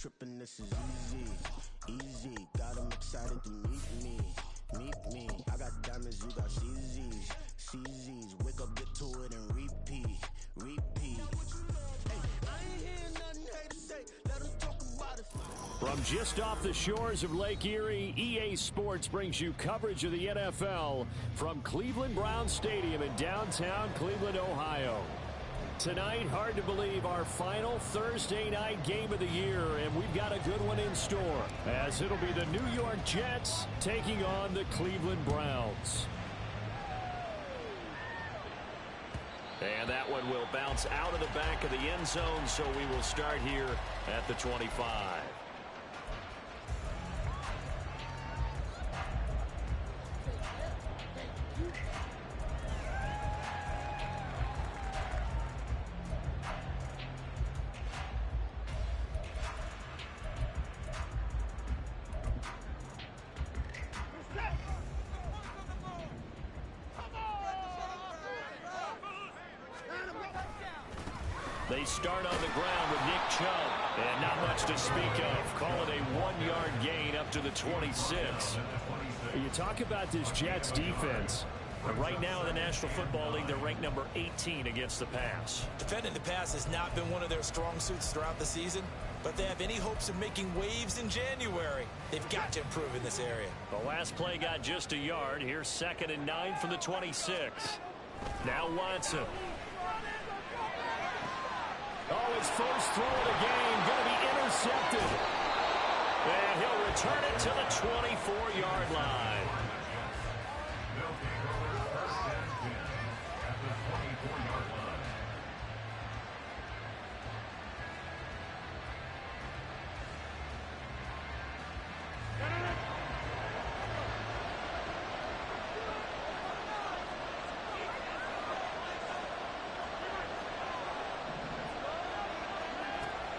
Tripping, this is easy, got them excited to meet me, I got diamonds, you got CZs, wake up, get to it and repeat, hey, I ain't hearing nothing hate to say, let them talk about it. From just off the shores of Lake Erie, EA Sports brings you coverage of the NFL from Cleveland Browns Stadium in downtown Cleveland, Ohio. Tonight, hard to believe, our final Thursday night game of the year, and we've got a good one in store, as it'll be the New York Jets taking on the Cleveland Browns. And that one will bounce out of the back of the end zone, so we will start here at the 25. They start on the ground with Nick Chubb, and not much to speak of. Call it a 1-yard gain up to the 26. You talk about this Jets defense. Right now in the National Football League, they're ranked number 18 against the pass. Defending the pass has not been one of their strong suits throughout the season, but they have any hopes of making waves in January, they've got to improve in this area. The last play got just a yard. Here's 2nd and 9 from the 26. Now Watson. Oh, his first throw of the game going to be intercepted. And he'll return it to the 24-yard line.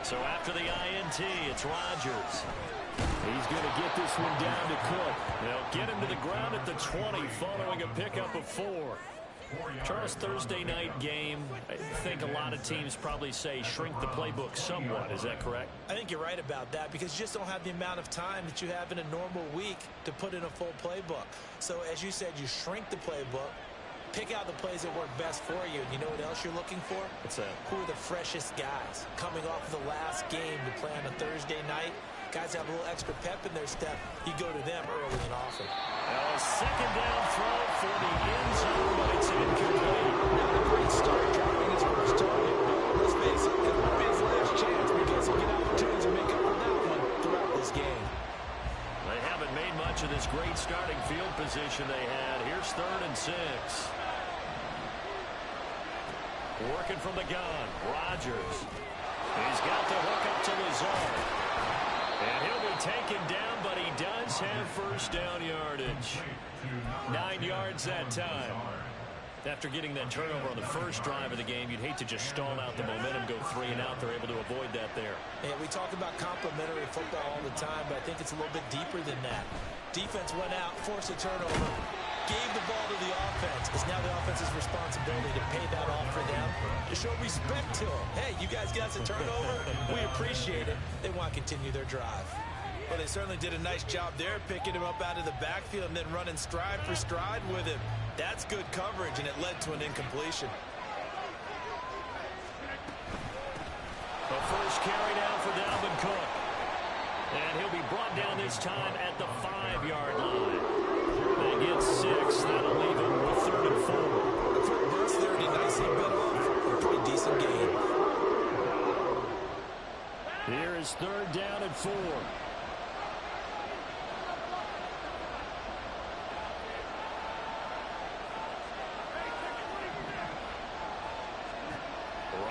So after the INT, it's Rodgers. He's going to get this one down to Cook. They'll get him to the ground at the 20 following a pickup of 4. Charles, Thursday night game, I think a lot of teams probably say shrink the playbook somewhat. Is that correct? I think you're right about that because you just don't have the amount of time that you have in a normal week to put in a full playbook. So as you said, you shrink the playbook. Pick out the plays that work best for you. And you know what else you're looking for? What's that? Who are the freshest guys? Coming off of the last game to play on a Thursday night, guys have a little extra pep in their step. You go to them early and often. A second down throw for the end zone, but it's incomplete. Not a great start dropping his first target. Let's face it, it won't be his last chance because he'll get opportunities to make up for that one throughout this game. They haven't made much of this great starting field position they had. Here's 3rd and 6. Working from the gun, Rodgers. He's got the hook up to Lazard. And he'll be taken down, but he does have first down yardage. 9 yards that time. After getting that turnover on the first drive of the game, you'd hate to just stall out the momentum, go 3 and out. They're able to avoid that there. Yeah, we talk about complementary football all the time, but I think it's a little bit deeper than that. Defense went out, forced a turnover, gave the ball to the offense. It's now the offense's responsibility to pay that off for them, to show respect to them. Hey, you guys got us a turnover. We appreciate it. They want to continue their drive. Well, they certainly did a nice job there, picking him up out of the backfield and then running stride for stride with him. That's good coverage, and it led to an incompletion. The first carry down for Dalvin Cook. And he'll be brought down this time at the 5-yard line. They get 6. That'll leave him with 3rd and 4. The foot burst there, and he nicely bit off. A pretty decent gain. Here is 3rd down and 4.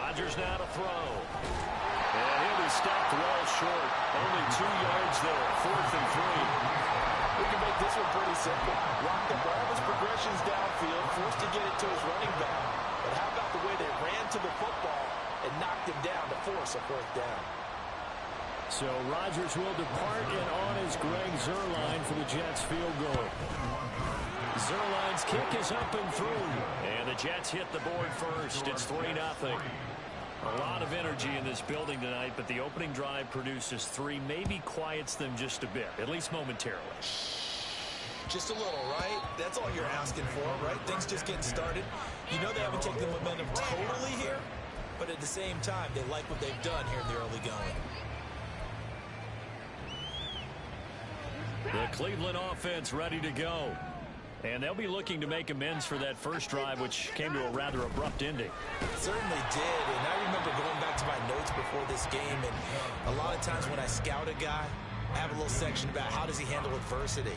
Rodgers now to throw. And he'll be stopped well short. Only 2 yards there. 4th and 3. We can make this one pretty simple. Locked up all his progressions downfield, forced to get it to his running back. But how about the way they ran to the football and knocked him down to force a 4th down? So Rodgers will depart, and on is Greg Zuerlein for the Jets field goal. Zuerlein's kick is up and through. And the Jets hit the board first. It's 3-0. A lot of energy in this building tonight, but the opening drive produces 3, maybe quiets them just a bit, at least momentarily. Just a little, right? That's all you're asking for, right? Things just getting started. You know they haven't taken the momentum totally here, but at the same time, they like what they've done here in the early going. The Cleveland offense ready to go. And they'll be looking to make amends for that first drive, which came to a rather abrupt ending. It certainly did, and I remember going back to my notes before this game, and a lot of times when I scout a guy, I have a little section about how does he handle adversity.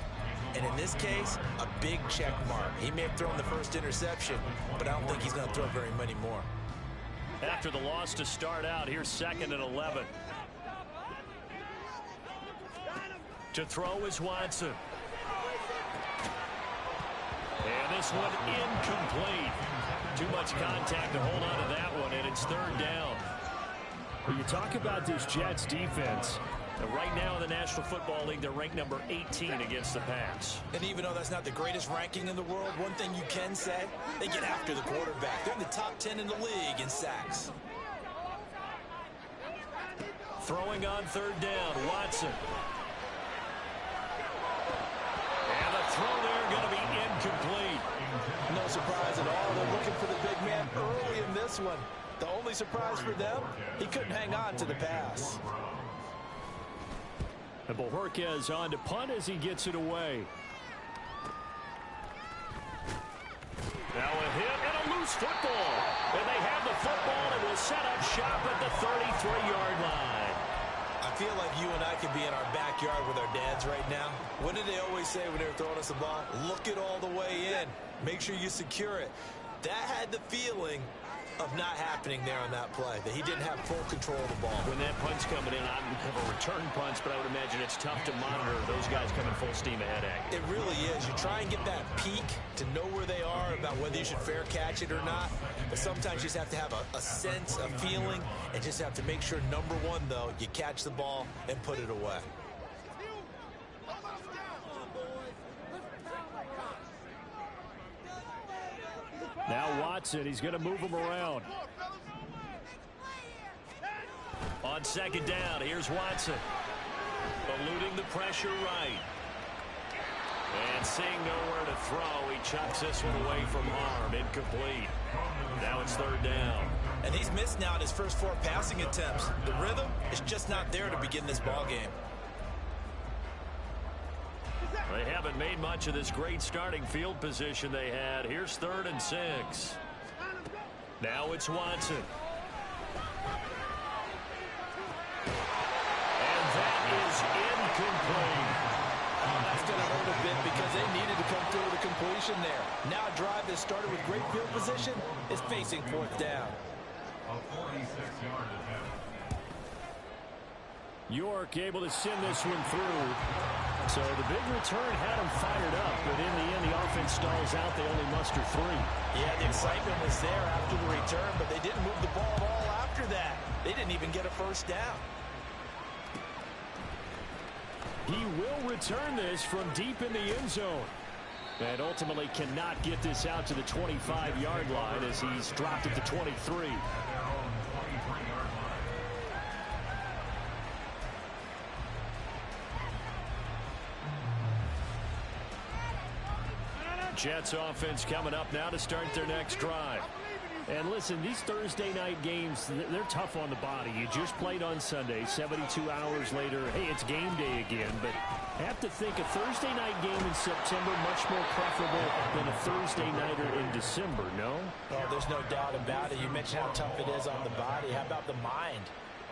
And in this case, a big check mark. He may have thrown the first interception, but I don't think he's going to throw very many more. After the loss to start out, here's 2nd and 11. To throw is Watson. And this one incomplete. Too much contact to hold on to that one, and it's 3rd down. When you talk about this Jets defense, right now in the National Football League, they're ranked number 18 against the pass. And even though that's not the greatest ranking in the world, one thing you can say, they get after the quarterback. They're in the top 10 in the league in sacks. Throwing on 3rd down, Watson. And the throw there going to be incomplete. No surprise at all. They're looking for the big man early in this one. The only surprise for them, he couldn't hang on to the pass. And Bojorquez on to punt as he gets it away. Now a hit and a loose football. And they have the football and will set up shop at the 33-yard line. I feel like you and I could be in our backyard with our dads right now. What did they always say when they were throwing us the ball? Look it all the way in. Make sure you secure it. That had the feeling of not happening there on that play, that he didn't have full control of the ball. When that punt's coming in, I don't have a return punch, but I would imagine it's tough to monitor those guys coming full steam ahead at you. It really is. You try and get that peek to know where they are about whether you should fair catch it or not, but sometimes you just have to have a sense, a feeling, and just have to make sure, number one, though, you catch the ball and put it away. Now Watson, he's going to move him around. On 2nd down, here's Watson. Eluding the pressure right. And seeing nowhere to throw, he chucks this one away from harm. Incomplete. Now it's 3rd down. And he's missed now in his first 4 passing attempts. The rhythm is just not there to begin this ball game. They haven't made much of this great starting field position they had. Here's 3rd and 6. Now it's Watson. And that is incomplete. Oh, that's going to hurt a bit because they needed to come through with a completion there. Now a drive that started with great field position is facing 4th down. A 46-yard attempt. York able to send this one through. So the big return had them fired up, but in the end, the offense stalls out. They only muster 3. Yeah, the excitement was there after the return, but they didn't move the ball at all after that. They didn't even get a first down. He will return this from deep in the end zone. And ultimately cannot get this out to the 25-yard line as he's dropped at the 23. Jets offense coming up now to start their next drive. And listen, these Thursday night games, they're tough on the body. You just played on Sunday, 72 hours later, hey, it's game day again. But I have to think a Thursday night game in September much more preferable than a Thursday nighter in December, no? Oh, there's no doubt about it. You mentioned how tough it is on the body. How about the mind?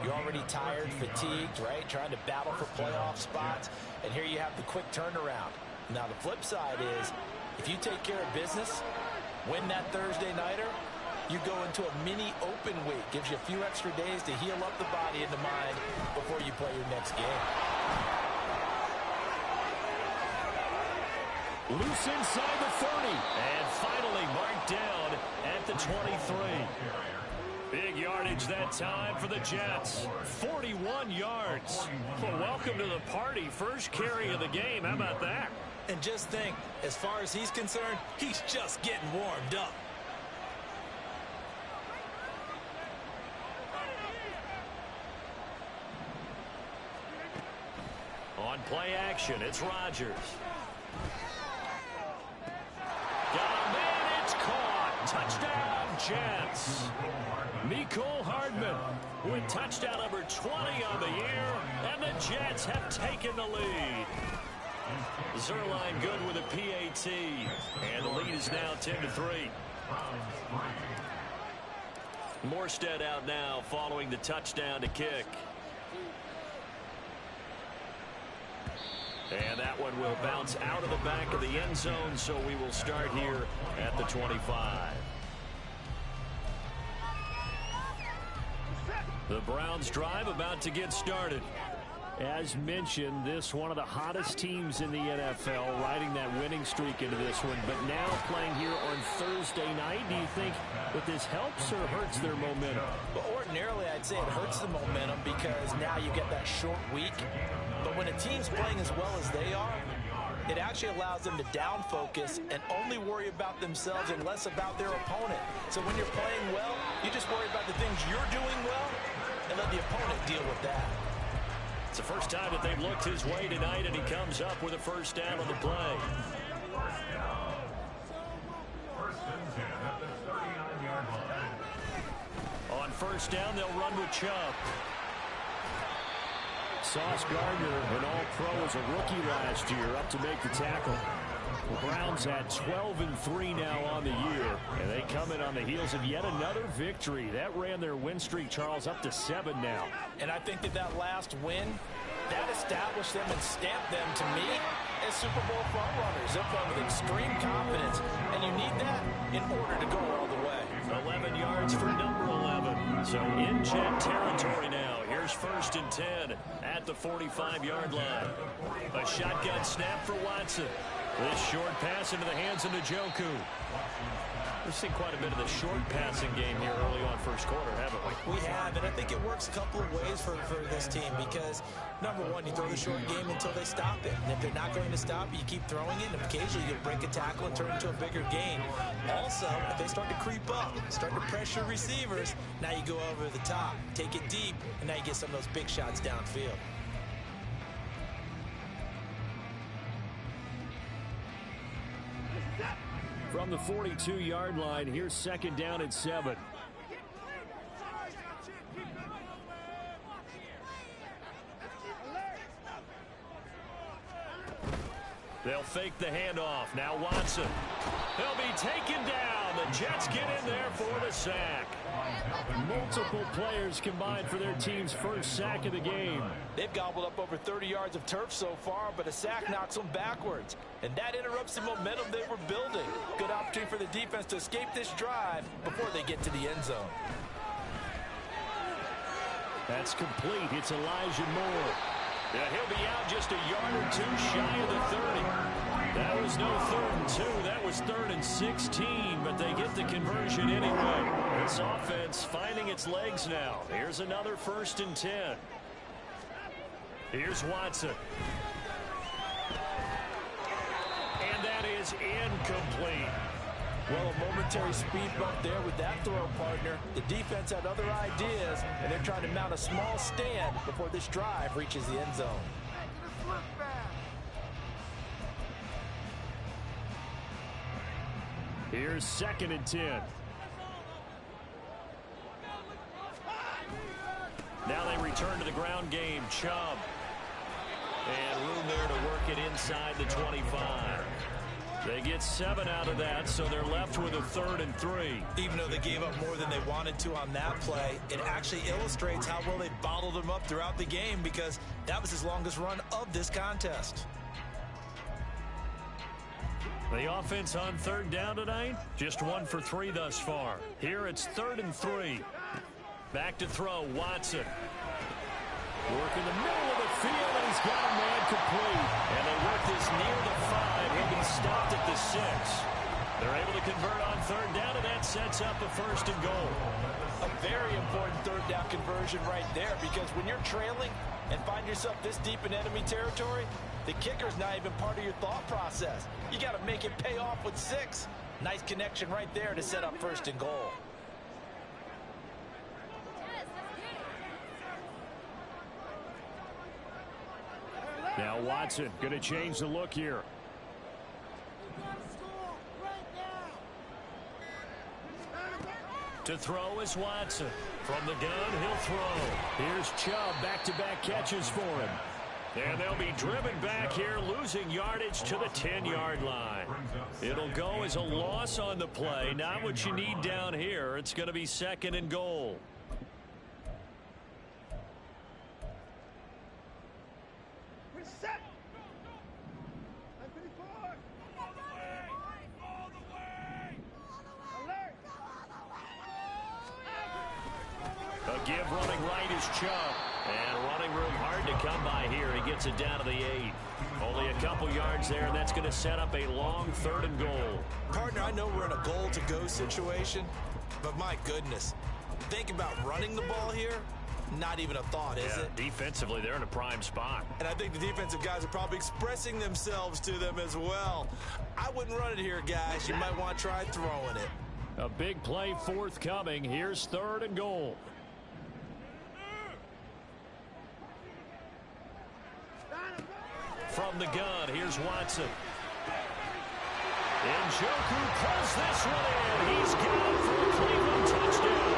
You're already tired, fatigued, right? Trying to battle for playoff spots. And here you have the quick turnaround. Now, the flip side is, if you take care of business, win that Thursday nighter, you go into a mini open week. Gives you a few extra days to heal up the body and the mind before you play your next game. Loose inside the 30. And finally marked down at the 23. Big yardage that time for the Jets. 41 yards. Well, welcome to the party. First carry of the game. How about that? And just think, as far as he's concerned, he's just getting warmed up. On play action, it's Rodgers. Got him, and it's caught. Touchdown, Jets. Mecole Hardman with touchdown number 20 on the year, and the Jets have taken the lead. Zerline good with a PAT, and the lead is now 10-3. Morstead out now following the touchdown to kick. And that one will bounce out of the back of the end zone, so we will start here at the 25. The Browns drive about to get started. As mentioned, this one of the hottest teams in the NFL, riding that winning streak into this one, but now playing here on Thursday night. Do you think that this helps or hurts their momentum? Well, ordinarily, I'd say it hurts the momentum because now you get that short week. But when a team's playing as well as they are, it actually allows them to down focus and only worry about themselves and less about their opponent. So when you're playing well, you just worry about the things you're doing well and let the opponent deal with that. It's the first time that they've looked his way tonight, and he comes up with a first down on the play. On first down, they'll run with Chubb. Sauce Gardner, an all-pro as a rookie last year, up to make the tackle. The Browns at 12-3 now on the year, and they come in on the heels of yet another victory. That ran their win streak, Charles, up to 7 now. And I think that last win, that established them and stamped them, to me, as Super Bowl frontrunners. They're playing with extreme confidence, and you need that in order to go all the way. 11 yards for number 11. So in Jet territory now. Here's 1st and 10 at the 45-yard line. A shotgun snap for Watson. This short pass into the hands of Njoku. We've seen quite a bit of the short passing game here early on first quarter, haven't we? We have, and I think it works a couple of ways for this team because, number one, you throw the short game until they stop it. And if they're not going to stop it, you keep throwing it, and occasionally you'll break a tackle and turn it into a bigger gain. Also, if they start to creep up, start to pressure receivers, now you go over the top, take it deep, and now you get some of those big shots downfield. From the 42-yard line, here's 2nd down and 7. They'll fake the handoff. Now Watson. He'll be taken down. The Jets get in there for the sack. Multiple players combined for their team's first sack of the game. They've gobbled up over 30 yards of turf so far, but a sack knocks them backwards. And that interrupts the momentum they were building. Good opportunity for the defense to escape this drive before they get to the end zone. That's complete. It's Elijah Moore. Yeah, he'll be out just a yard or two shy of the 30. That was no 3rd and 2. That was 3rd and 16, but they get the conversion anyway. This offense finding its legs now. Here's another 1st and 10. Here's Watson. And that is incomplete. Well, a momentary speed bump there with that throw partner. The defense had other ideas, and they're trying to mount a small stand before this drive reaches the end zone. Here's 2nd and 10. Now they return to the ground game. Chubb. And room there to work it inside the 25. They get 7 out of that, so they're left with a 3rd and 3. Even though they gave up more than they wanted to on that play, it actually illustrates how well they bottled them up throughout the game because that was his longest run of this contest. The offense on 3rd down tonight, just 1 for 3 thus far. Here it's 3rd and 3. Back to throw, Watson. Work in the middle of the field, and he's got a man complete. And they work this near the 5. He'll be stopped at the 6. They're able to convert on 3rd down, and that sets up a 1st and goal. A very important 3rd down conversion right there because when you're trailing and find yourself this deep in enemy territory, the kicker's not even part of your thought process. You got to make it pay off with 6. Nice connection right there to set up 1st and goal. Now Watson going to change the look here. To throw is Watson. From the gun, he'll throw. Here's Chubb, back-to-back catches for him. And they'll be driven back here, losing yardage to the 10-yard line. It'll go as a loss on the play. Not what you need down here. It's going to be 2nd and goal. A give running right is Chubb. And running room hard to come by here. He gets it down to the 8. Only a couple yards there, and that's going to set up a long 3rd and goal. Partner, I know we're in a goal-to-go situation, but my goodness, think about running the ball here. Not even a thought, is it? Defensively, they're in a prime spot. And I think the defensive guys are probably expressing themselves to them as well. I wouldn't run it here, guys. You might want to try throwing it. A big play forthcoming. Here's 3rd and goal. From the gun, here's Watson. Njoku pulls this one in. He's got it for a Cleveland touchdown.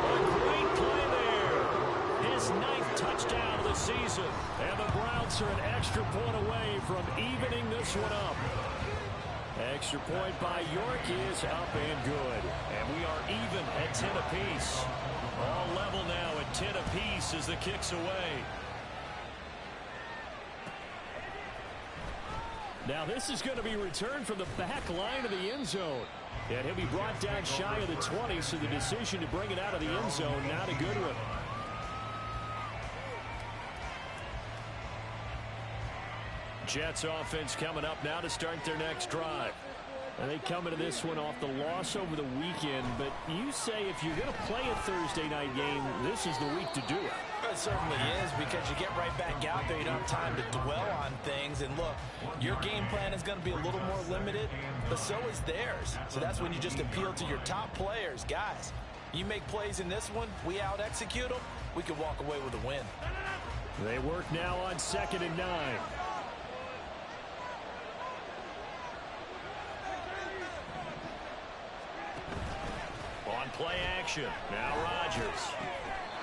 A great play there. His 9th touchdown of the season. And the Browns are an extra point away from evening this one up. Extra point by York is up and good. And we are even at 10 apiece. All level now at 10 apiece as the kick's away. Now this is going to be returned from the back line of the end zone. And he'll be brought down shy of the 20, so the decision to bring it out of the end zone, not a good one. Jets offense coming up now to start their next drive. And they come into this one off the loss over the weekend, but you say if you're going to play a Thursday night game, this is the week to do it. It certainly is, because you get right back out there. You don't have time to dwell on things. And look, your game plan is going to be a little more limited, but so is theirs. So that's when you just appeal to your top players. Guys, you make plays in this one, we out-execute them, we can walk away with a win. They work now on 2nd and 9. On play action. Now Rodgers.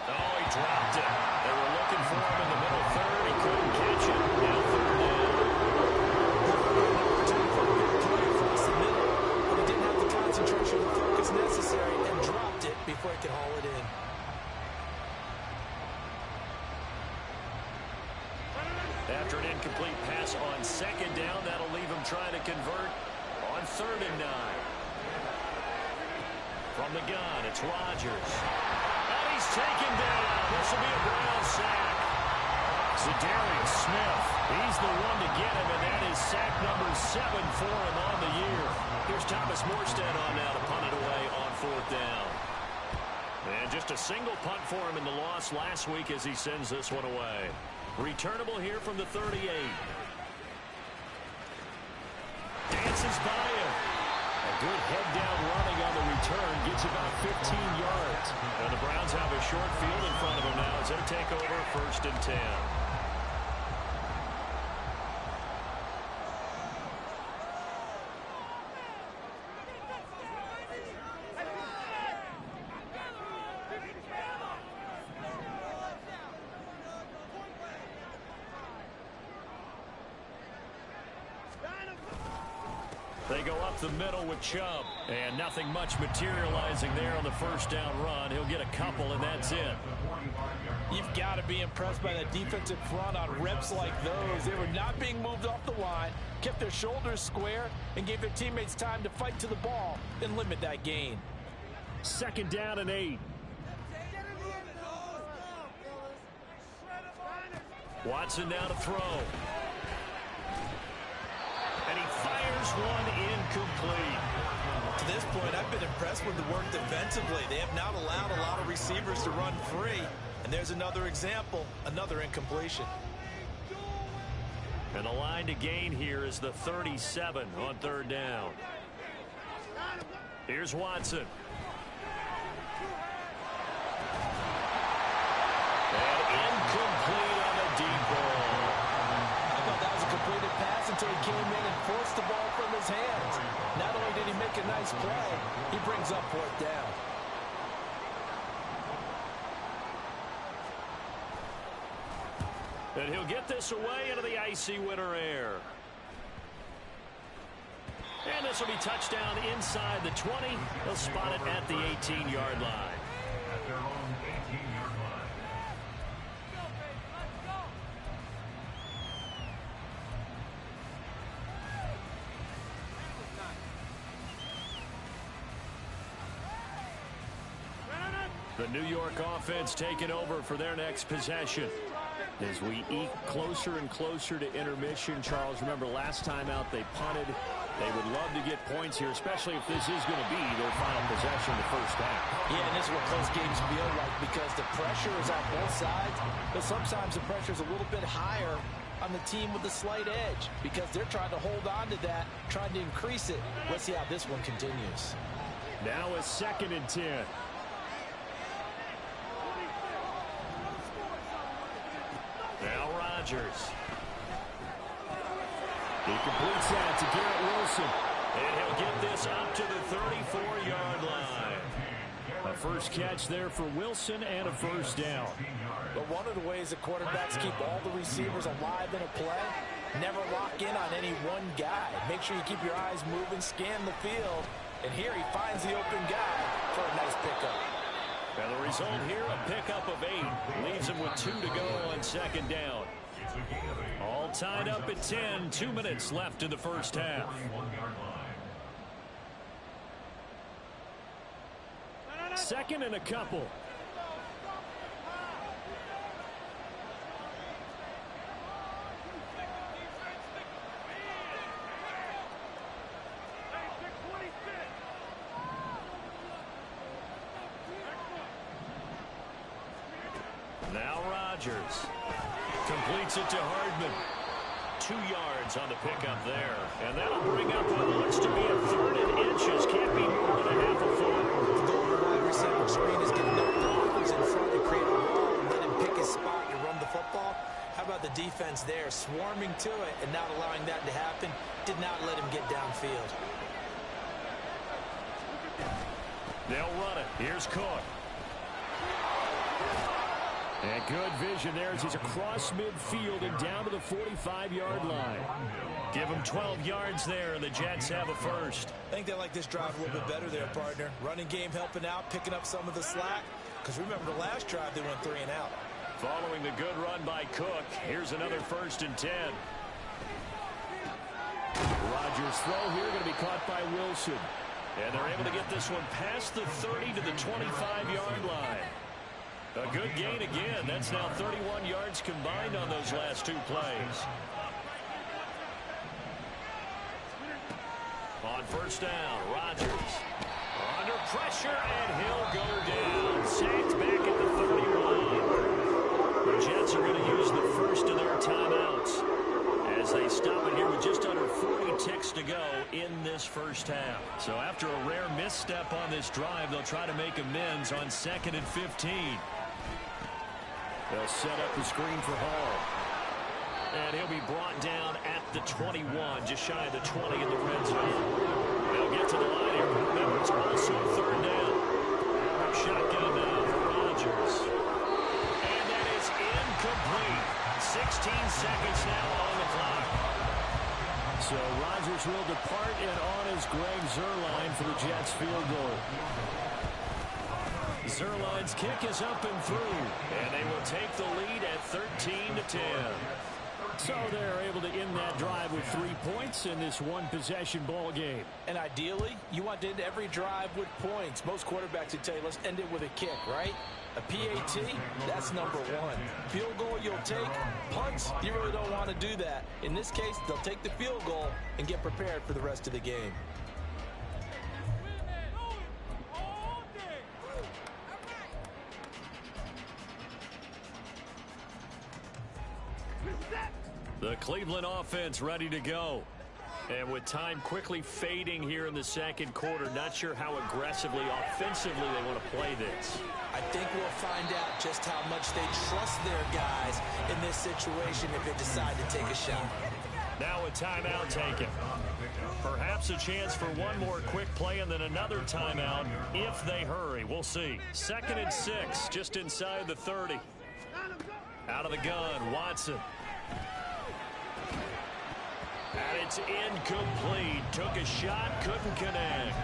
Oh, he dropped it. They were looking for him in the middle 3rd. He couldn't catch it. Now 3rd down. Opportunity for a big play across the middle, but he didn't have the concentration and focus necessary and dropped it before he could haul it in. After an incomplete pass on 2nd down, that'll leave him trying to convert on 3rd and 9. From the gun, it's Rodgers. And he's taken down. This will be a Brown sack. Za'Darius Smith, he's the one to get him, and that is sack number 7 for him on the year. Here's Thomas Morstead on now to punt it away on 4th down. And just a single punt for him in the loss last week as he sends this one away. Returnable here from the 38. Dances by him. A good head-down running on the return. Gets about 15 yards. And the Browns have a short field in front of them now as they take over 1st and 10. They go up the middle with Chubb. And nothing much materializing there on the 1st down run. He'll get a couple, and that's it. You've got to be impressed by that defensive front on reps like those. They were not being moved off the line, kept their shoulders square, and gave their teammates time to fight to the ball and limit that gain. 2nd down and 8. Watson now to throw. And he fires one incomplete. To this point, I've been impressed with the work defensively. They have not allowed a lot of receivers to run free. And there's another example, another incompletion. And the line to gain here is the 37 on 3rd down. Here's Watson. And incomplete on the deep ball. fourth down. And he'll get this away into the icy winter air. And this will be touchdown inside the 20. They'll spot it at the 18-yard line. At their own 18-yard line. The New York offense taking over for their next possession. As we eke closer and closer to intermission, Charles, remember last time out they punted. They would love to get points here, especially if this is going to be their final possession the first half. Yeah, and this is what close games feel like because the pressure is on both sides, but sometimes the pressure is a little bit higher on the team with the slight edge because they're trying to hold on to that, trying to increase it. Let's see how this one continues. Now a 2nd and 10. Now Rodgers. He completes that to Garrett Wilson. And he'll get this up to the 34-yard line. A first catch there for Wilson and a first down. But one of the ways the quarterbacks keep all the receivers alive in a play, never lock in on any one guy. Make sure you keep your eyes moving, scan the field. And here he finds the open guy for a nice pickup. And the result here, a pickup of 8. Leaves him with 2 to go on 2nd down. All tied up at 10. 2 minutes left in the first half. Second and a couple. Now Rodgers completes it to Hardman. 2 yards on the pickup there. And that'll bring up what looks to be a 3rd and inches. Can't be more than a half a foot. The goal of the wide receiver screen is getting up the offers in front and create a wall and let him pick his spot and run the football. How about the defense there, swarming to it and not allowing that to happen? Did not let him get downfield. They'll run it. Here's Cook. And good vision there as he's across midfield and down to the 45-yard line. Give him 12 yards there, and the Jets have a first. I think they like this drive a little bit better there, partner. Running game helping out, picking up some of the slack. Because remember, the last drive they went 3 and out. Following the good run by Cook, here's another 1st and 10. Rodgers' throw here going to be caught by Wilson. And they're able to get this one past the 30 to the 25-yard line. A good gain again. That's now 31 yards combined on those last 2 plays. On first down, Rodgers under pressure, and he'll go down. Sacked back at the 31. The Jets are going to use the first of their timeouts as they stop it here with just under 40 ticks to go in this first half. So after a rare misstep on this drive, they'll try to make amends on 2nd and 15. They'll set up the screen for Hall. And he'll be brought down at the 21, just shy of the 20 in the red zone. They'll get to the line here. Remember, it's also 3rd down. Shotgun now for Rodgers. And that is incomplete. 16 seconds now on the clock. So Rodgers will depart, and on is Greg Zuerlein for the Jets field goal. Zuerlein's kick is up and through, and they will take the lead at 13-10. So they're able to end that drive with 3 points in this one-possession ball game. And ideally, you want to end every drive with points. Most quarterbacks would tell you, let's end it with a kick, right? A PAT, that's number 1. Field goal, you'll take. Punts, you really don't want to do that. In this case, they'll take the field goal and get prepared for the rest of the game. The Cleveland offense ready to go. And with time quickly fading here in the 2nd quarter, not sure how aggressively, offensively they want to play this. I think we'll find out just how much they trust their guys in this situation if they decide to take a shot. Now a timeout taken. Perhaps a chance for one more quick play and then another timeout if they hurry. We'll see. 2nd and 6, just inside the 30. Out of the gun, Watson. And it's incomplete. Took a shot, couldn't connect.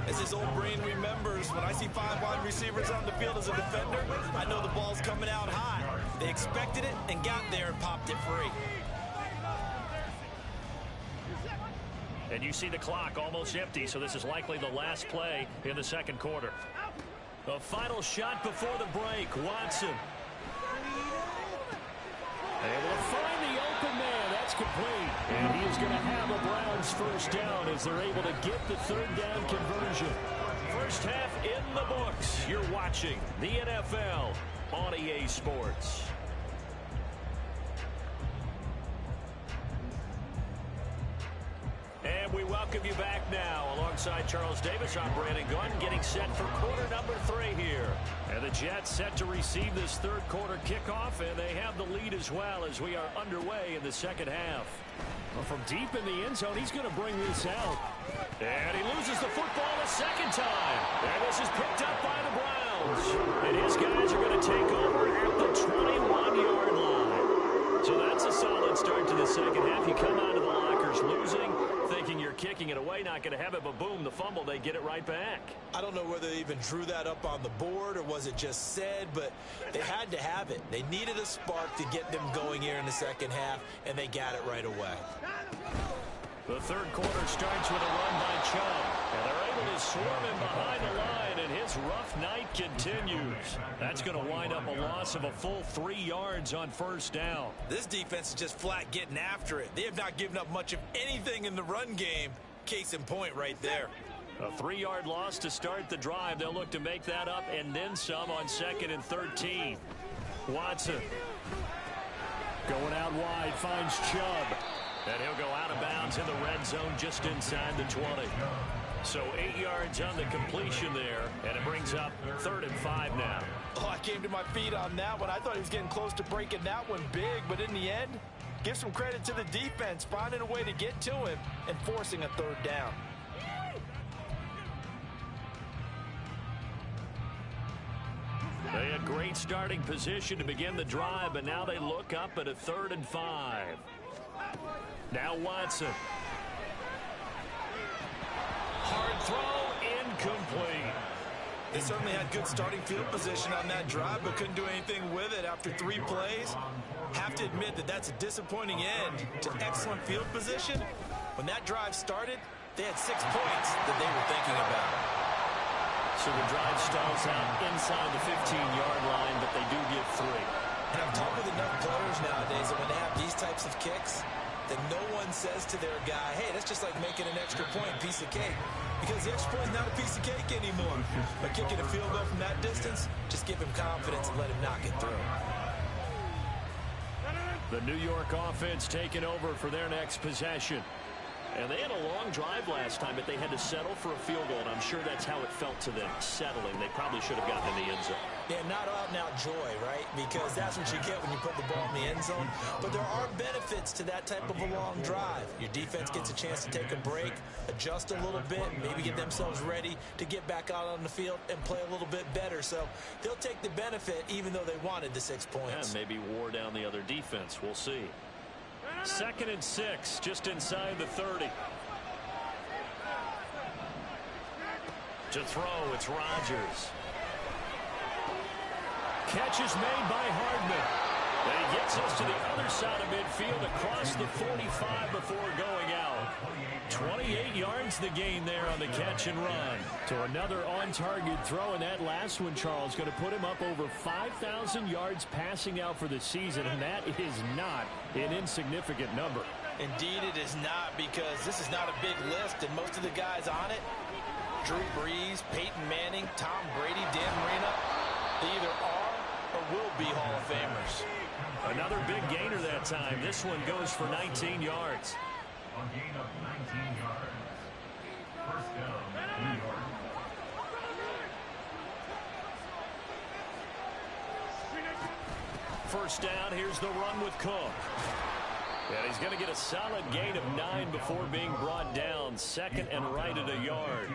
As his old brain remembers, when I see 5 wide receivers on the field as a defender, I know the ball's coming out high. They expected it and got there and popped it free. And you see the clock almost empty, so this is likely the last play in the second quarter. A final shot before the break, Watson. Able to find the open man. That's complete. And he is going to have a Browns first down as they're able to get the 3rd down conversion. First half in the books. You're watching the NFL on EA Sports. And we welcome you back now alongside Charles Davis. I'm Brandon Gunn getting set for quarter number 3 here. And the Jets set to receive this 3rd quarter kickoff, and they have the lead as well as we are underway in the second half. Well, from deep in the end zone, he's going to bring this out. And he loses the football a second time. And this is picked up by the Browns. And his guys are going to take over at the 21-yard line. So that's a solid start to the second half. You come out of the lockers losing, thinking you're kicking it away, not going to have it, but boom, the fumble, they get it right back. I don't know whether they even drew that up on the board or was it just said, but they had to have it. They needed a spark to get them going here in the second half, and they got it right away. The 3rd quarter starts with a run by Chubb, and they're able to swarm him behind the line, and his rough night continues. That's going to wind up a loss of a full 3 yards on first down. This defense is just flat getting after it. They have not given up much of anything in the run game. Case in point right there. A 3-yard loss to start the drive. They'll look to make that up and then some on 2nd and 13. Watson going out wide, finds Chubb. And he'll go out of bounds in the red zone just inside the 20. So 8 yards on the completion there, and it brings up 3rd and 5 now. Oh, I came to my feet on that one. I thought he was getting close to breaking that one big, but in the end, give some credit to the defense, finding a way to get to him and forcing a 3rd down. They had great starting position to begin the drive, but now they look up at a 3rd and 5. Now Watson. Hard throw, incomplete. They certainly had good starting field position on that drive, but couldn't do anything with it after 3 plays. Have to admit that that's a disappointing end to excellent field position. When that drive started, they had 6 points that they were thinking about. So the drive stalls out inside the 15-yard line, but they do get 3. And I've talked with enough players nowadays that when they have these types of kicks, that no one says to their guy, hey, that's just like making an extra point, piece of cake. Because the extra point is not a piece of cake anymore. By kicking a field goal from that distance, just give him confidence and let him knock it through. The New York offense taking over for their next possession. And they had a long drive last time, but they had to settle for a field goal, and I'm sure that's how it felt to them, settling. They probably should have gotten in the end zone. Yeah, not out-and-out joy, right? Because that's what you get when you put the ball in the end zone. But there are benefits to that type of a long drive. Your defense gets a chance to take a break, adjust a little bit, maybe get themselves ready to get back out on the field and play a little bit better. So they'll take the benefit even though they wanted the 6 points. And maybe wore down the other defense. We'll see. 2nd and 6, just inside the 30. To throw, it's Rodgers. Catch is made by Hardman. And he gets us to the other side of midfield across the 45 before going out. 28 yards the gain there on the catch and run. So another on-target throw, and that last one, Charles, going to put him up over 5,000 yards passing out for the season, and that is not an insignificant number. Indeed it is not, because this is not a big list, and most of the guys on it, Drew Brees, Peyton Manning, Tom Brady, Dan Marino, they either are or will be Hall of Famers. Another big gainer that time. This one goes for 19 yards. A gain of 19 yards. First down, New York. First down, here's the run with Cook. And he's going to get a solid gain of 9 before being brought down. Second and right at a yard.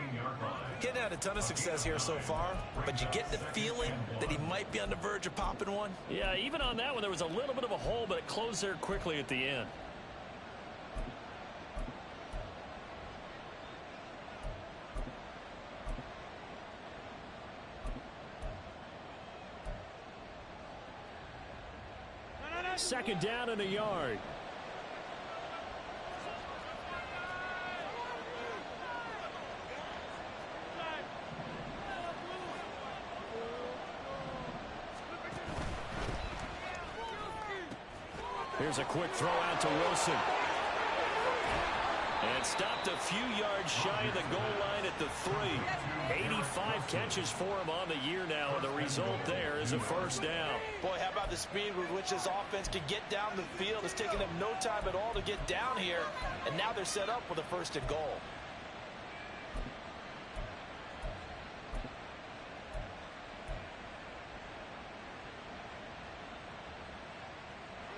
Getting had a ton of success here so far, but you get the feeling that he might be on the verge of popping one. Yeah, even on that one, there was a little bit of a hole, but it closed there quickly at the end. Second down and a yard. Here's a quick throw out to Wilson. And stopped a few yards shy of the goal line at the 3. 85 catches for him on the year now, and the result there is a first down. Boy, how about the speed with which this offense could get down the field? It's taken them no time at all to get down here, and now they're set up with a first and goal.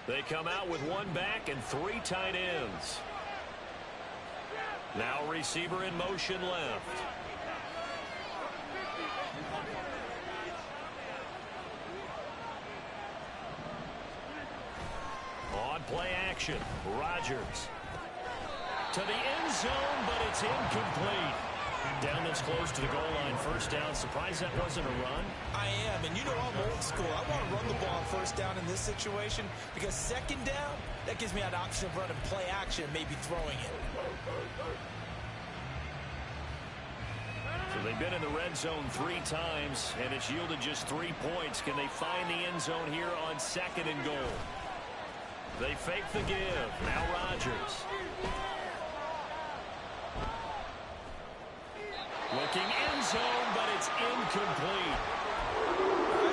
They come out with one back and 3 tight ends. Now receiver in motion left. On play action, Rodgers. To the end zone, but it's incomplete. Down this close to the goal line, first down. Surprised that wasn't a run? I am, and you know I'm old school. I want to run the ball on first down in this situation because second down, that gives me an option of running play action, maybe throwing it. So they've been in the red zone 3 times, and it's yielded just 3 points. Can they find the end zone here on second and goal? They fake the give. Now Rodgers. Looking end zone, but it's incomplete.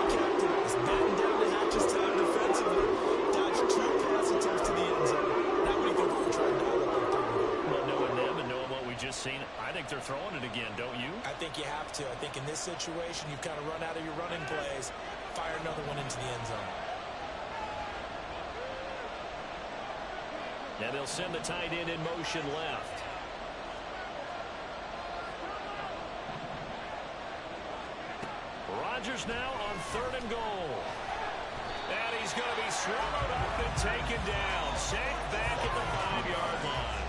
Captain is batting down the hatches time defensively. Dodged 2 pass attempts to the end zone. Now what do you think they're trying to dial up their third and goal? Well, knowing them and knowing what we just seen, I think they're throwing it again, don't you? I think you have to. I think in this situation, you've kind of run out of your running plays. Fire another one into the end zone. Now they'll send the tight end in motion left. Rodgers now on third and goal. And he's going to be swallowed up and taken down. Sacked back at the 5-yard line.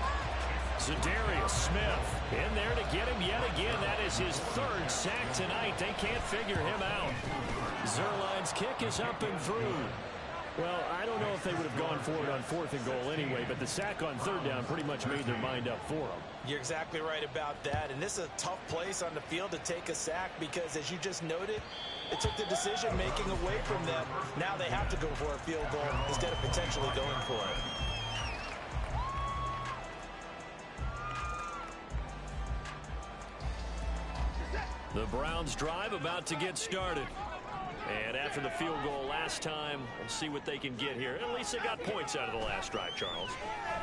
Za'Darius Smith in there to get him yet again. That is his 3rd sack tonight. They can't figure him out. Zerline's kick is up and through. Well, I don't know if they would have gone for it on 4th and goal anyway, but the sack on 3rd down pretty much made their mind up for them. You're exactly right about that, and this is a tough place on the field to take a sack because, as you just noted, it took the decision-making away from them. Now they have to go for a field goal instead of potentially going for it. The Browns drive about to get started. And after the field goal last time, we'll see what they can get here. At least they got points out of the last drive, Charles.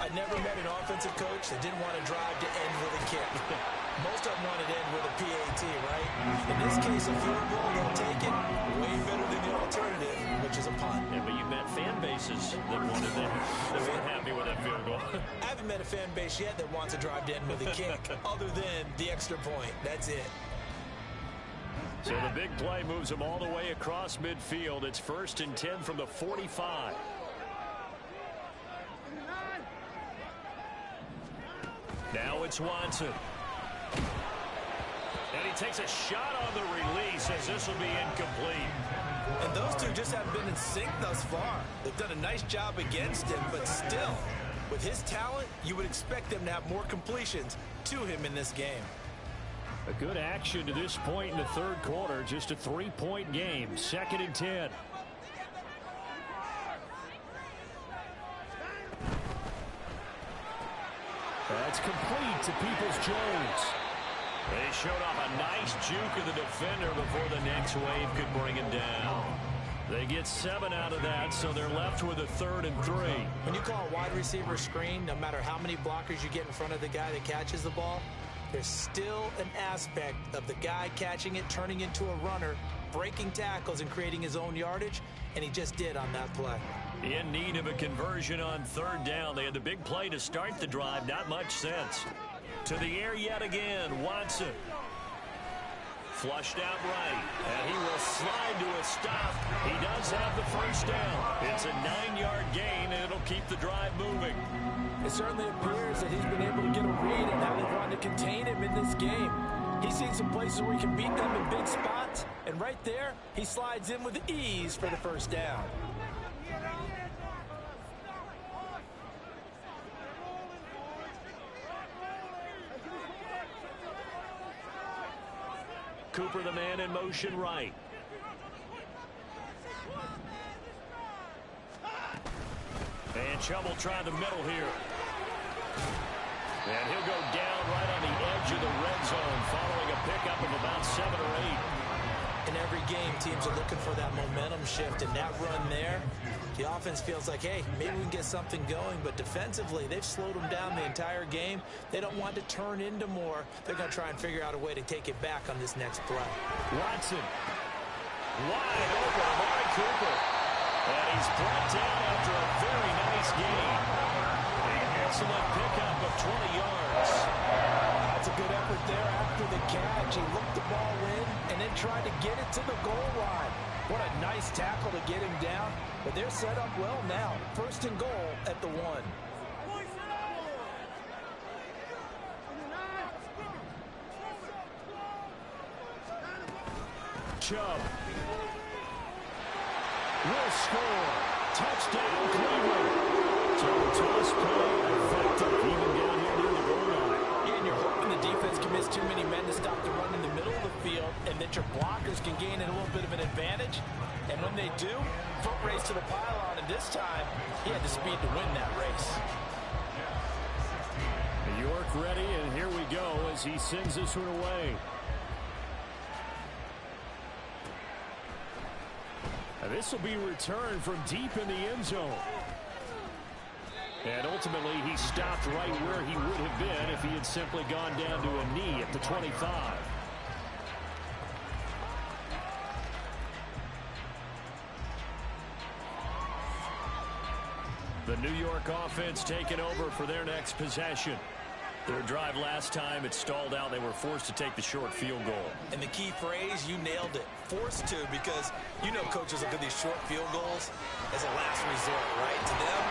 I never met an offensive coach that didn't want to drive to end with a kick. Most of them want to end with a PAT, right? In this case, a field goal, they'll take it. Way better than the alternative, which is a punt. Yeah, but you've met fan bases that wanted that. They weren't happy with that field goal. I haven't met a fan base yet that wants to drive to end with a kick, other than the extra point. That's it. So the big play moves them all the way across midfield. It's 1st and 10 from the 45. Now it's Watson. And he takes a shot on the release as this will be incomplete. And those two just haven't been in sync thus far. They've done a nice job against him, but still, with his talent, you would expect them to have more completions to him in this game. A good action to this point in the 3rd quarter. Just a 3-point game. 2nd and 10. That's complete to Peoples-Jones. They showed off a nice juke of the defender before the next wave could bring him down. They get 7 out of that, so they're left with a 3rd and 3. When you call a wide receiver screen, no matter how many blockers you get in front of the guy that catches the ball, there's still an aspect of the guy catching it, turning into a runner, breaking tackles, and creating his own yardage, and he just did on that play. In need of a conversion on third down. They had the big play to start the drive. Not much sense. To the air yet again. Watson. Flushed out right. And he will slide to a stop. He does have the first down. It's a 9-yard gain, and it'll keep the drive moving. It certainly appears that he's been able to get a read on how they want to contain him in this game. He's seen some places where he can beat them in big spots. And right there, he slides in with ease for the first down. Cooper, the man in motion right. And Chubb will try the middle here. And he'll go down right on the edge of the red zone following a pickup of about 7 or 8. In every game, teams are looking for that momentum shift, and that run there, the offense feels like, hey, maybe we can get something going, but defensively, they've slowed them down the entire game. They don't want to turn into more. They're going to try and figure out a way to take it back on this next play. Watson. Wide open, Amari Cooper. And he's brought down after a very nice gain. An excellent pickup of 20 yards. That's a good effort there after the catch. He looked the ball in and then tried to get it to the goal line. What a nice tackle to get him down. But they're set up well now. First and goal at the 1. Chubb will score. Touchdown, Cleveland. So the toss play effective even down here near the goal line. Yeah, and you're hoping the defense commits too many men to stop the run in the middle of the field, and that your blockers can gain a little bit of an advantage. And when they do, foot race to the pylon, and this time, he had the speed to win that race. York ready, and here we go as he sends this one away. And this will be returned from deep in the end zone. And ultimately, he stopped right where he would have been if he had simply gone down to a knee at the 25. The New York offense taking over for their next possession. Their drive last time, it stalled out. They were forced to take the short field goal. And the key phrase, you nailed it. Forced to, because you know coaches look at these short field goals as a last resort, right? To them,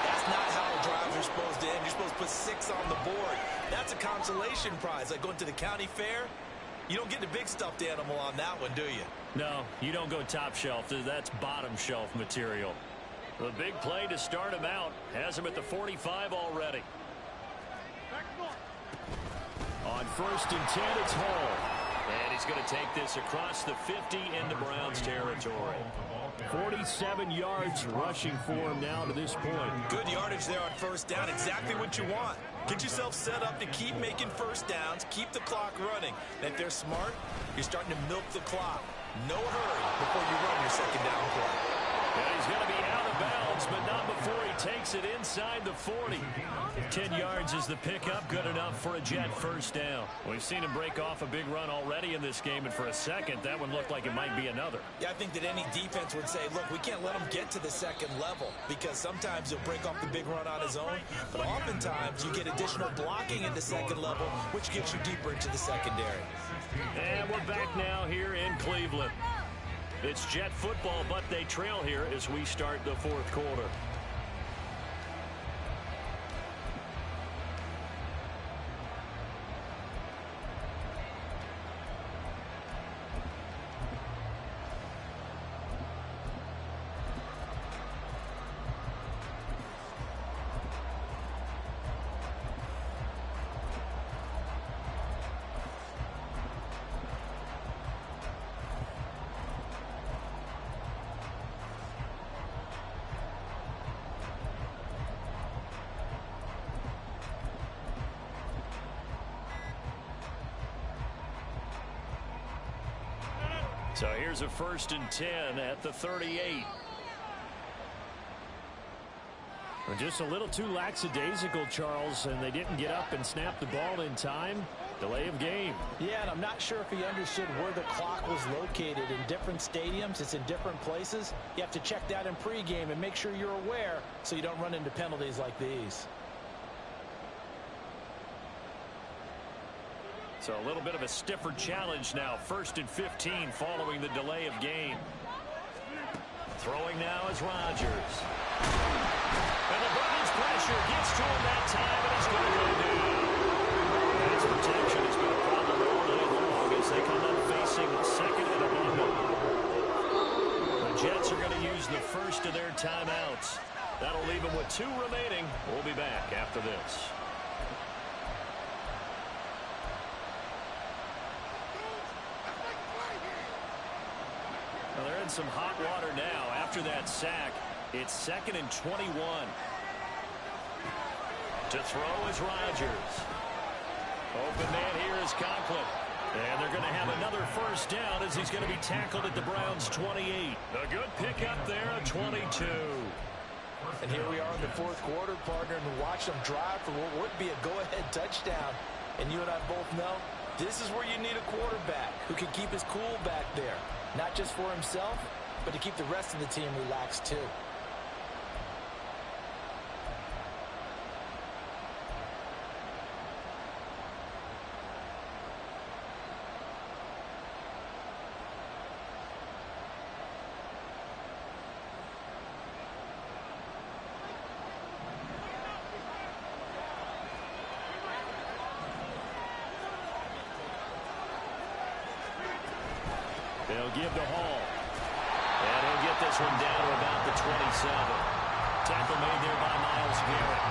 that's not how drives are supposed to end. You're supposed to put 6 on the board. That's a consolation prize. Like going to the county fair, you don't get the big stuffed animal on that one, do you? No, you don't go top shelf. That's bottom shelf material. The big play to start him out has him at the 45 already. On 1st and 10, it's Hall. And he's going to take this across the 50 into Browns territory. 47 yards rushing for him now to this point. Good yardage there on first down. Exactly what you want. Get yourself set up to keep making first downs, keep the clock running. And if they're smart, you're starting to milk the clock. No hurry before you run your second down play. And he's going to be out of bounds, but not before he takes it inside the 40. 10 yards is the pickup, good enough for a Jet first down. We've seen him break off a big run already in this game, and for a second, that one looked like it might be another. Yeah, I think that any defense would say, look, we can't let him get to the second level, because sometimes he'll break off the big run on his own, but oftentimes you get additional blocking in the second level, which gets you deeper into the secondary. And we're back now here in Cleveland. It's Jet football, but they trail here as we start the fourth quarter. So here's a 1st and 10 at the 38. Well, just a little too lackadaisical, Charles, and they didn't get up and snap the ball in time. Delay of game. Yeah, and I'm not sure if he understood where the clock was located. In different stadiums, it's in different places. You have to check that in pregame and make sure you're aware so you don't run into penalties like these. So a little bit of a stiffer challenge now. 1st and 15 following the delay of game. Throwing now is Rodgers. And the Browns pressure gets to him that time, and he's going to go down. Pass protection has been a problem all night long as they come up facing 2nd and a bundle. The Jets are going to use the first of their timeouts. That'll leave them with 2 remaining. We'll be back after this. Well, they're in some hot water now. After that sack, it's 2nd and 21. To throw is Rodgers. Open man here is Conklin. And they're going to have another first down as he's going to be tackled at the Browns' 28. A good pickup there at 22. And here we are in the 4th quarter, partner, and watch them drive for what would be a go-ahead touchdown. And you and I both know this is where you need a quarterback who can keep his cool back there. Not just for himself, but to keep the rest of the team relaxed too. They'll give to Hall. And he'll get this one down to about the 27. Tackle made there by Myles Garrett.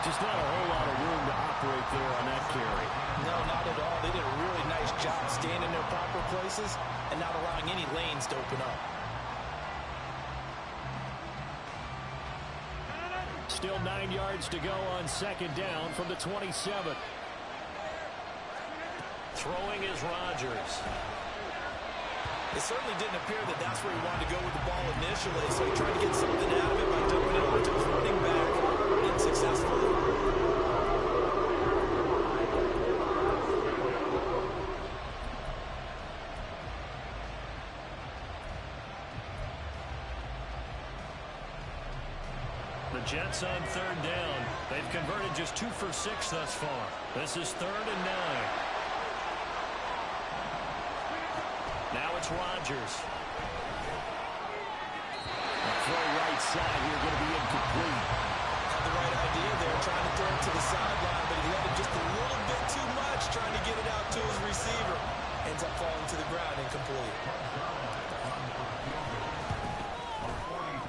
Just not a whole lot of room to operate there on that carry. No, not at all. They did a really nice job staying in their proper places and not allowing any lanes to open up. Still 9 yards to go on 2nd down from the 27. Throwing is Rodgers. It certainly didn't appear that that's where he wanted to go with the ball initially, so he tried to get something out of it by dumping it over to his running back unsuccessfully. The Jets on 3rd down. They've converted just 2 for 6 thus far. This is 3rd and 9. Now it's Rodgers. Throw right side here, going to be incomplete. Had the right idea there, trying to throw it to the sideline, but he let it just a little bit too much, trying to get it out to his receiver. Ends up falling to the ground, incomplete.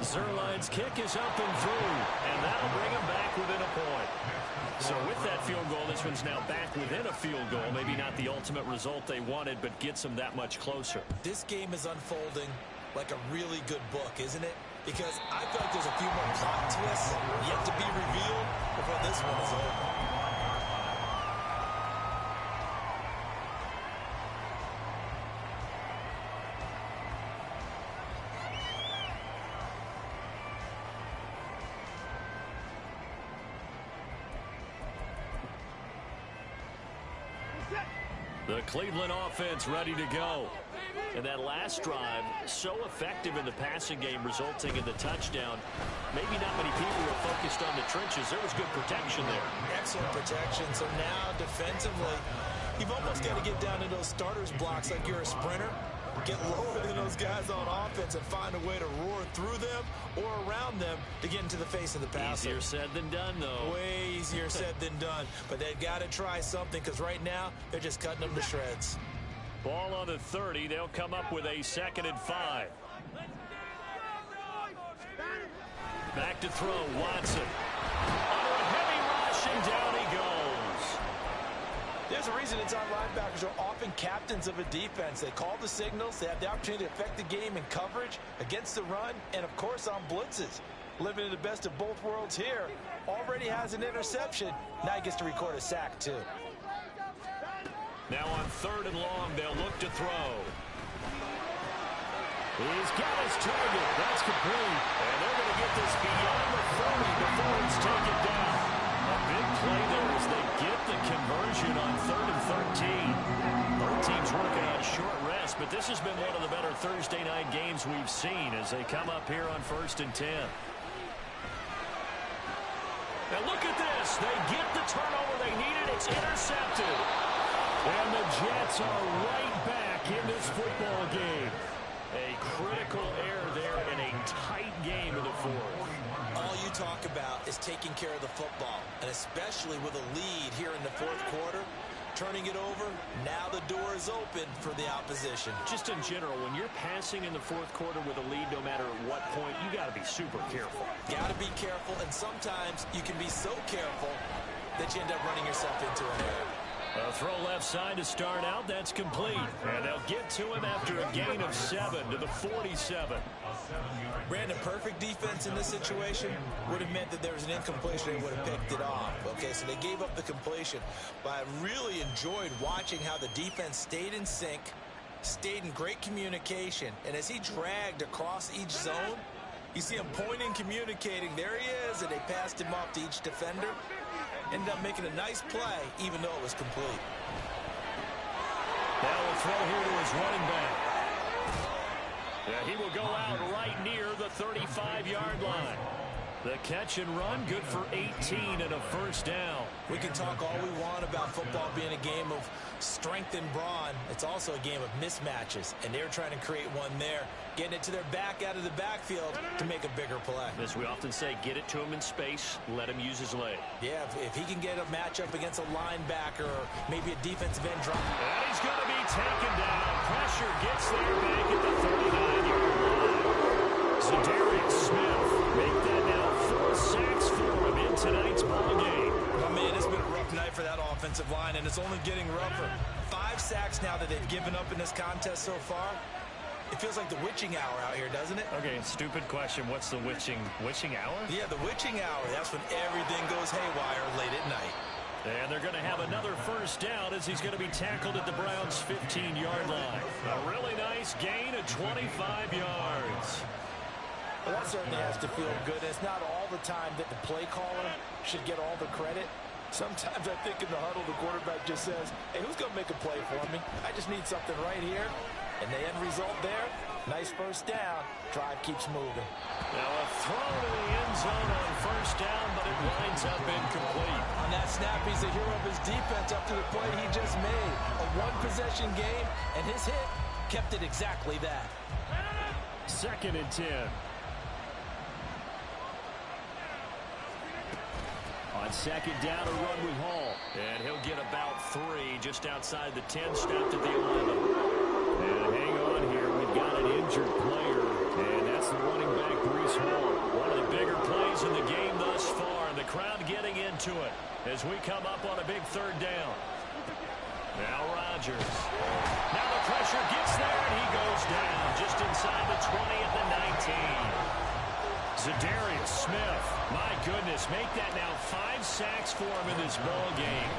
Zerline's kick is up and through, and that'll bring him back within a point. So with that field goal, this one's now back within a field goal. Maybe not the ultimate result they wanted, but gets them that much closer. This game is unfolding like a really good book, isn't it? Because I feel like there's a few more plot twists yet to be revealed before this one is over. The Cleveland offense ready to go. And that last drive, so effective in the passing game, resulting in the touchdown. Maybe not many people were focused on the trenches. There was good protection there. Excellent protection. So now, defensively, you've almost got to get down to those starters blocks like you're a sprinter. Get lower than those guys on offense and find a way to roar through them or around them to get into the face of the passer. Easier said than done, though. Way easier said than done. But they've got to try something because right now they're just cutting them to shreds. Ball on the 30. They'll come up with a 2nd and 5. Back to throw. Watson. Under a heavy rush, and down he goes. There's a reason inside linebackers are often captains of a defense. They call the signals. They have the opportunity to affect the game in coverage, against the run, and, of course, on blitzes. Living in the best of both worlds here. Already has an interception. Now he gets to record a sack, too. Now on 3rd and long, they'll look to throw. He's got his target. That's complete. And they're going to get this beyond the 40. Thursday night games we've seen as they come up here on 1st and 10. Now look at this. They get the turnover they needed. It's intercepted. And the Jets are right back in this football game. A critical error there in a tight game in the fourth. All you talk about is taking care of the football, and especially with a lead here in the fourth quarter, turning it over, now the door is open for the opposition. Just in general, when you're passing in the fourth quarter with a lead, no matter at what point, you got to be super careful. Got to be careful, and sometimes you can be so careful that you end up running yourself into an error. A throw left side to start out. That's complete. And they'll get to him after a gain of 7 to the 47. Brandon, perfect defense in this situation would have meant that there was an incompletion. They would have picked it off. Okay, so they gave up the completion. But I really enjoyed watching how the defense stayed in sync, stayed in great communication. And as he dragged across each zone, you see him pointing, communicating. There he is, and they passed him off to each defender. Ended up making a nice play, even though it was complete. Now a throw here to his running back. Yeah, he will go out right near the 35-yard line. The catch and run, good for 18 and a first down. We can talk all we want about football being a game of strength and brawn. It's also a game of mismatches, and they're trying to create one there, getting it to their back out of the backfield to make a bigger play. As we often say, get it to him in space, let him use his leg. Yeah, if he can get a matchup against a linebacker or maybe a defensive end drop. And he's going to be taken down. Pressure gets there back at the 39-yard line. Za'Darius Smith make that now 4 sacks for him in tonight's ball game. Oh, man, it's been a rough night for that offensive line, and it's only getting rougher. 5 sacks now that they've given up in this contest so far. It feels like the witching hour out here, doesn't it? Okay, stupid question. What's the witching hour? Yeah, the witching hour. That's when everything goes haywire late at night. And they're going to have another first down as he's going to be tackled at the Browns' 15-yard line. A really nice gain of 25 yards. Well, that certainly has to feel good. It's not all the time that the play caller should get all the credit. Sometimes I think in the huddle, the quarterback just says, hey, who's going to make a play for me? I just need something right here. And the end result there, nice first down. Drive keeps moving. Now a throw to the end zone on first down, but it winds up incomplete. On that snap, he's the hero of his defense up to the play he just made. A one-possession game, and his hit kept it exactly that. 2nd and 10. On 2nd down, a run with Hall. And he'll get about 3 just outside the 10, stopped at the 11. And hang on here, we've got an injured player, and that's the running back, Breece Hall. One of the bigger plays in the game thus far, and the crowd getting into it as we come up on a big 3rd down. Now Rodgers. Now the pressure gets there, and he goes down just inside the 20 at the 19. Za'Darius Smith, my goodness, make that now 5 sacks for him in this ball game.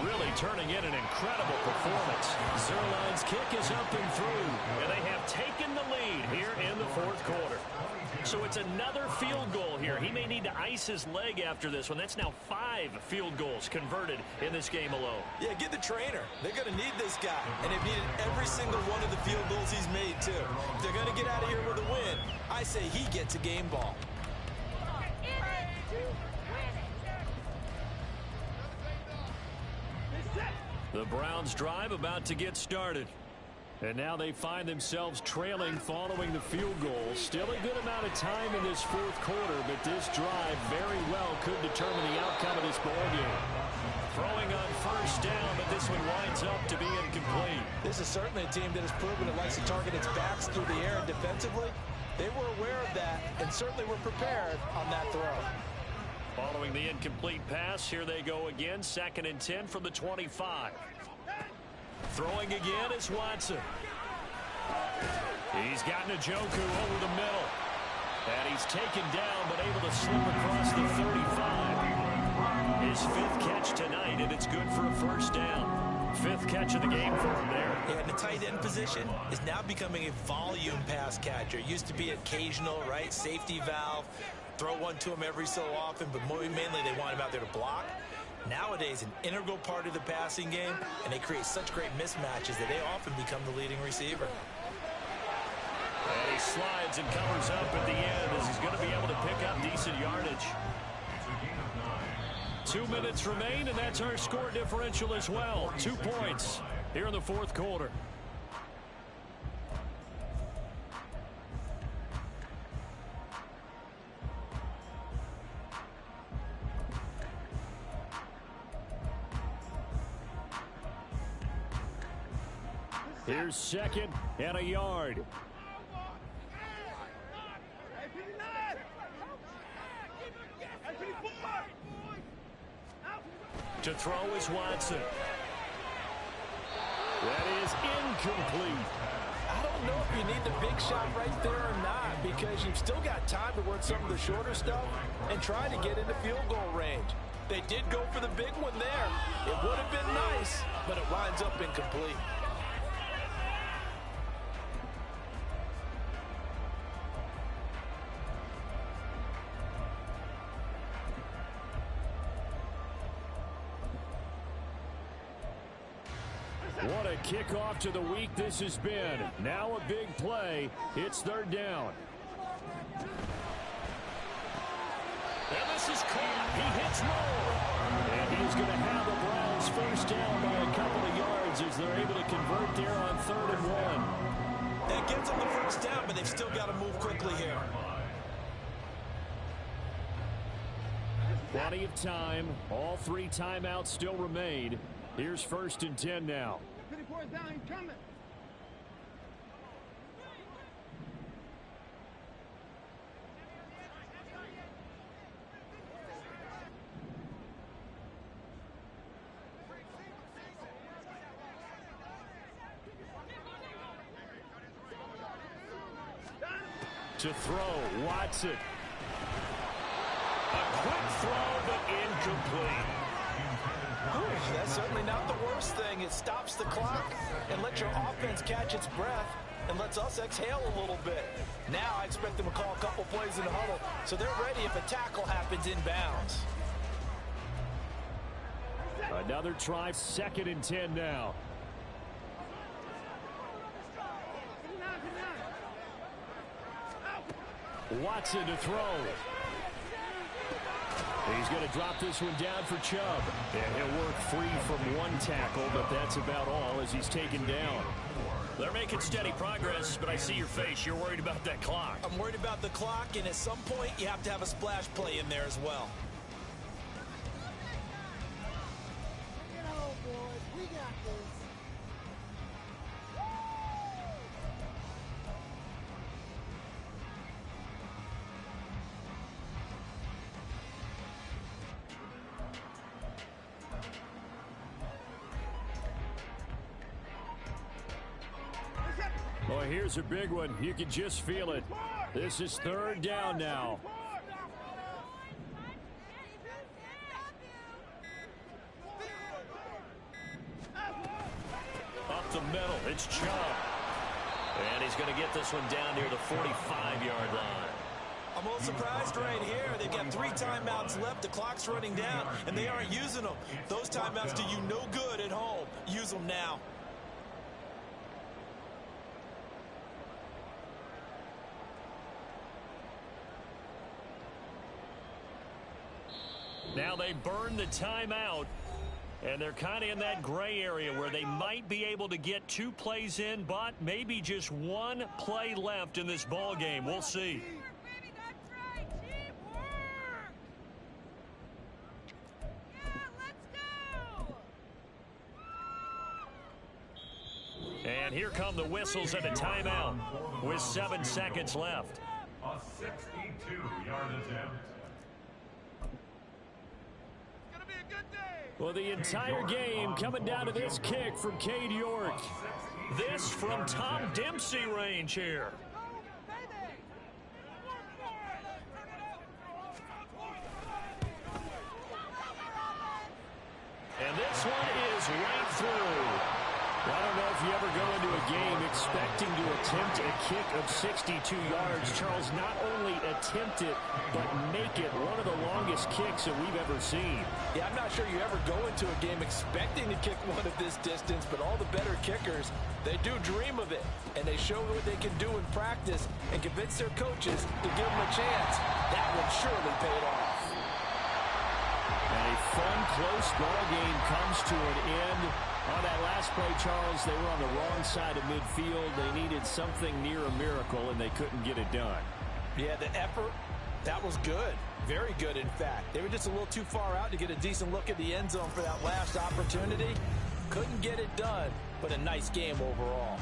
Really turning in an incredible performance. Zerline's kick is up and through, and they have taken the lead here in the 4th quarter. So it's another field goal here. He may need to ice his leg after this one. That's now 5 field goals converted in this game alone. Yeah, get the trainer. They're going to need this guy. And they've needed every single one of the field goals he's made, too. If they're going to get out of here with a win, I say he gets a game ball. The Browns drive about to get started. And now they find themselves trailing following the field goal. Still a good amount of time in this 4th quarter, but this drive very well could determine the outcome of this ballgame. Throwing on first down, but this one winds up to be incomplete. This is certainly a team that has proven it likes to target its backs through the air, and defensively, they were aware of that and certainly were prepared on that throw. Following the incomplete pass, here they go again. 2nd and 10 from the 25. Throwing again is Watson. He's got Njoku over the middle. And he's taken down, but able to slip across the 35. His 5th catch tonight, and it's good for a first down. 5th catch of the game for him there. Yeah, and the tight end position is now becoming a volume pass catcher. It used to be occasional, right? Safety valve. Throw one to him every so often, but mainly they want him out there to block. Nowadays, an integral part of the passing game, and they create such great mismatches that they often become the leading receiver. And he slides and covers up at the end as he's going to be able to pick up decent yardage. 2 minutes remain, and that's our score differential as well. 2 points here in the fourth quarter. Here's second and a yard. To throw is Watson. That is incomplete. I don't know if you need the big shot right there or not, because you've still got time to work some of the shorter stuff and try to get into field goal range. They did go for the big one there. It would have been nice, but it winds up incomplete. What a kickoff to the week this has been. Now a big play. It's third down. And this is caught. He hits more. And he's going to have the Browns first down by a couple of yards as they're able to convert there on 3rd and 1. That gets them the first down, but they've still got to move quickly here. Plenty of time. All 3 timeouts still remain. Here's 1st and 10 now. Down, he's coming. To throw, Watson. A quick throw, but incomplete. That's certainly not the worst thing. It stops the clock and lets your offense catch its breath and lets us exhale a little bit. Now I expect them to call a couple plays in the huddle, so they're ready if a tackle happens inbounds. Another try, 2nd and 10 now. Watson to throw. He's going to drop this one down for Chubb. And he'll work free from one tackle, but that's about all as he's taken down. They're making steady progress, but I see your face. You're worried about that clock. I'm worried about the clock, and at some point you have to have a splash play in there as well. Bring it on, boys. We got this. Well, here's a big one. You can just feel it. This is 3rd down now. Up the middle, it's Chubb. And he's going to get this one down near the 45-yard line. I'm a little surprised right here. They've got 3 timeouts left. The clock's running down, and they aren't using them. Those timeouts do you no good at home. Use them now. Now they burn the timeout, and they're kind of in that gray area where they might be able to get 2 plays in, but maybe just 1 play left in this ball game. We'll see. And here come the whistles at a timeout with 7 seconds left. A 62-yard attempt. Well, the entire game coming down to this kick from Cade York. This from Tom Dempsey range here. And this one is right through. I don't know if you ever go into a game expecting to attempt a kick of 62 yards. Charles, not only attempt it, but make it one of the longest longest kicks that we've ever seen. Yeah, I'm not sure you ever go into a game expecting to kick one at this distance, but all the better kickers, they do dream of it, and they show what they can do in practice and convince their coaches to give them a chance. That one surely paid off. And a fun, close ball game comes to an end. On that last play, Charles, they were on the wrong side of midfield. They needed something near a miracle, and they couldn't get it done. Yeah, the effort, that was good. Very good, in fact. They were just a little too far out to get a decent look at the end zone for that last opportunity. Couldn't get it done, but a nice game overall.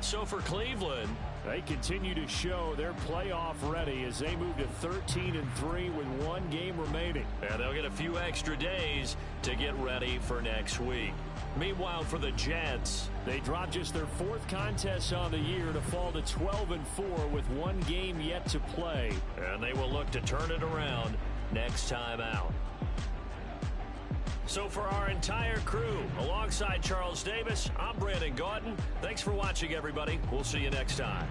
So for Cleveland, they continue to show they're playoff ready as they move to 13-3 with one game remaining. And they'll get a few extra days to get ready for next week. Meanwhile, for the Jets, they dropped just their 4th contest on the year to fall to 12-4 with one game yet to play. And they will look to turn it around next time out. So for our entire crew, alongside Charles Davis, I'm Brandon Gaudin. Thanks for watching, everybody. We'll see you next time.